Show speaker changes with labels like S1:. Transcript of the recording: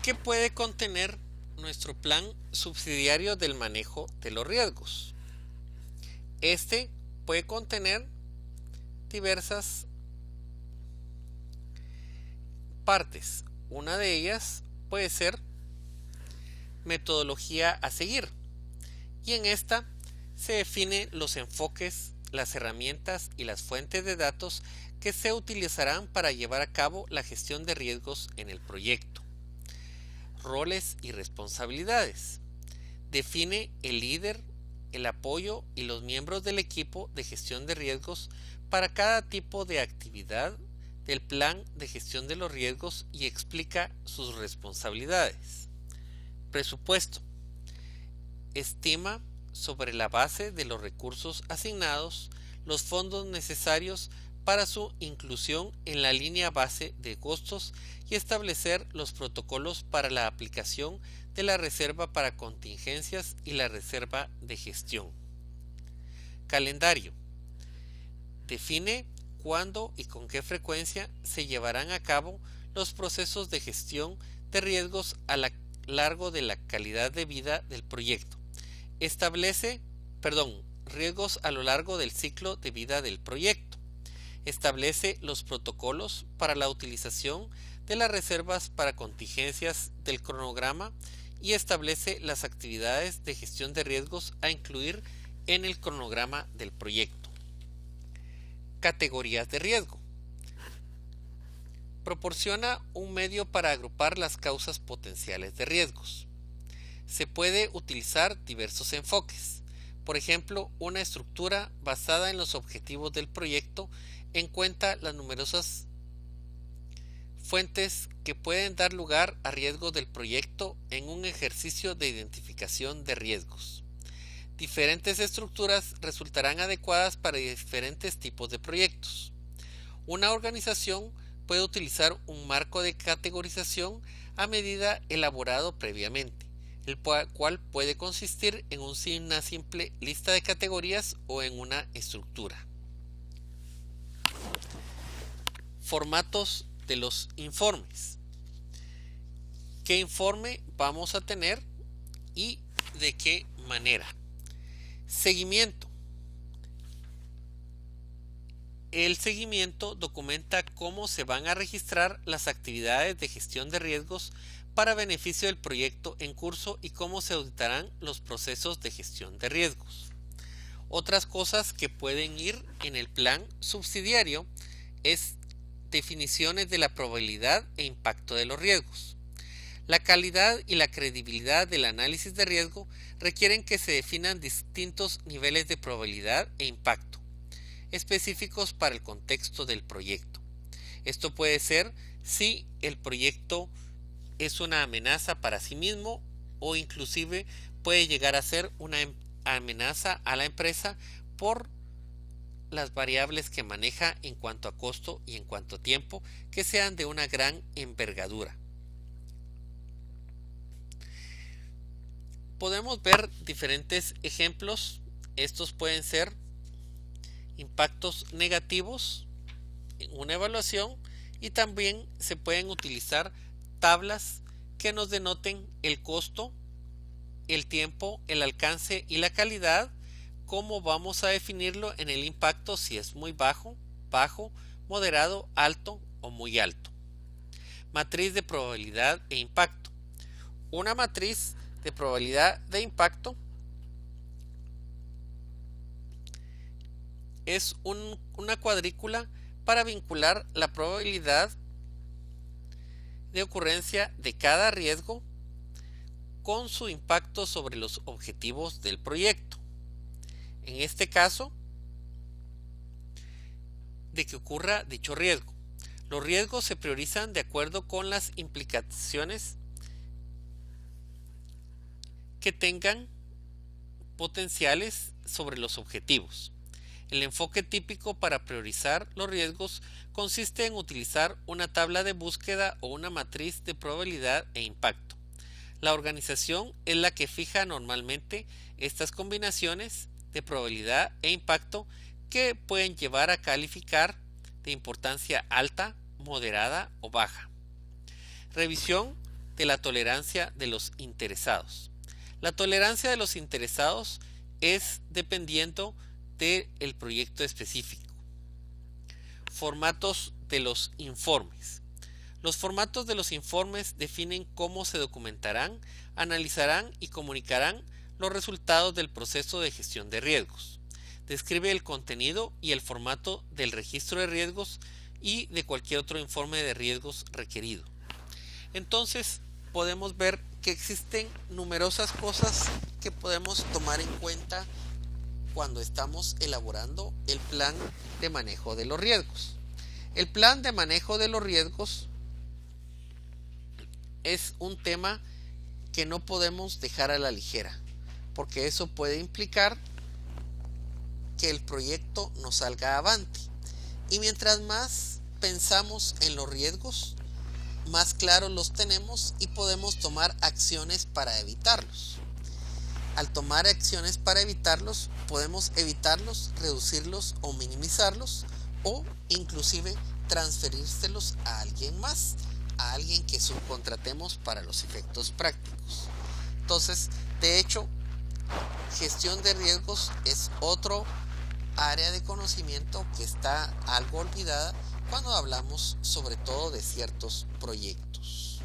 S1: ¿Qué puede contener nuestro plan subsidiario del manejo de los riesgos? Este puede contener diversas partes. Una de ellas puede ser metodología a seguir, y en esta se definen los enfoques, las herramientas y las fuentes de datos que se utilizarán para llevar a cabo la gestión de riesgos en el proyecto. Roles y responsabilidades. Define el líder, el apoyo y los miembros del equipo de gestión de riesgos para cada tipo de actividad del plan de gestión de los riesgos y explica sus responsabilidades. Presupuesto. Estima sobre la base de los recursos asignados los fondos necesarios para su inclusión en la línea base de costos y establecer los protocolos para la aplicación de la reserva para contingencias y la reserva de gestión. Calendario. Define cuándo y con qué frecuencia se llevarán a cabo los procesos de gestión de riesgos a lo largo de la calidad de vida del proyecto. Riesgos a lo largo del ciclo de vida del proyecto. Establece los protocolos para la utilización de las reservas para contingencias del cronograma y establece las actividades de gestión de riesgos a incluir en el cronograma del proyecto. Categorías de riesgo. Proporciona un medio para agrupar las causas potenciales de riesgos. Se puede utilizar diversos enfoques. Por ejemplo, una estructura basada en los objetivos del proyecto en cuenta las numerosas fuentes que pueden dar lugar a riesgos del proyecto en un ejercicio de identificación de riesgos. Diferentes estructuras resultarán adecuadas para diferentes tipos de proyectos. Una organización puede utilizar un marco de categorización a medida elaborado previamente, el cual puede consistir en una simple lista de categorías o en una estructura. Formatos de los informes. ¿Qué informe vamos a tener y de qué manera? Seguimiento. El seguimiento documenta cómo se van a registrar las actividades de gestión de riesgos para beneficio del proyecto en curso y cómo se auditarán los procesos de gestión de riesgos. Otras cosas que pueden ir en el plan subsidiario es definiciones de la probabilidad e impacto de los riesgos. La calidad y la credibilidad del análisis de riesgo requieren que se definan distintos niveles de probabilidad e impacto, específicos para el contexto del proyecto. Esto puede ser si el proyecto es una amenaza para sí mismo o inclusive puede llegar a ser una amenaza a la empresa por las variables que maneja en cuanto a costo y en cuanto a tiempo que sean de una gran envergadura. Podemos ver diferentes ejemplos. Estos pueden ser impactos negativos en una evaluación y también se pueden utilizar tablas que nos denoten el costo, el tiempo, el alcance y la calidad. ¿Cómo vamos a definirlo en el impacto? Si es muy bajo, moderado, alto o muy alto. Matriz de probabilidad e impacto. Una matriz de probabilidad de impacto es una cuadrícula para vincular la probabilidad de ocurrencia de cada riesgo con su impacto sobre los objetivos del proyecto. En este caso, de que ocurra dicho riesgo. Los riesgos se priorizan de acuerdo con las implicaciones que tengan potenciales sobre los objetivos. El enfoque típico para priorizar los riesgos consiste en utilizar una tabla de búsqueda o una matriz de probabilidad e impacto. La organización es la que fija normalmente estas combinaciones de probabilidad e impacto que pueden llevar a calificar de importancia alta, moderada o baja. Revisión de la tolerancia de los interesados. La tolerancia de los interesados es dependiendo del proyecto específico. Formatos de los informes. Los formatos de los informes definen cómo se documentarán, analizarán y comunicarán los resultados del proceso de gestión de riesgos. Describe el contenido y el formato del registro de riesgos y de cualquier otro informe de riesgos requerido. Entonces, podemos ver que existen numerosas cosas que podemos tomar en cuenta cuando estamos elaborando el plan de manejo de los riesgos. El plan de manejo de los riesgos es un tema que no podemos dejar a la ligera, porque eso puede implicar que el proyecto no salga avante. Y mientras más pensamos en los riesgos, más claros los tenemos y podemos tomar acciones para evitarlos. Al tomar acciones para evitarlos, podemos evitarlos, reducirlos o minimizarlos, o inclusive transferírselos a alguien más, a alguien que subcontratemos para los efectos prácticos. Entonces, de hecho, gestión de riesgos es otro área de conocimiento que está algo olvidada cuando hablamos sobre todo de ciertos proyectos.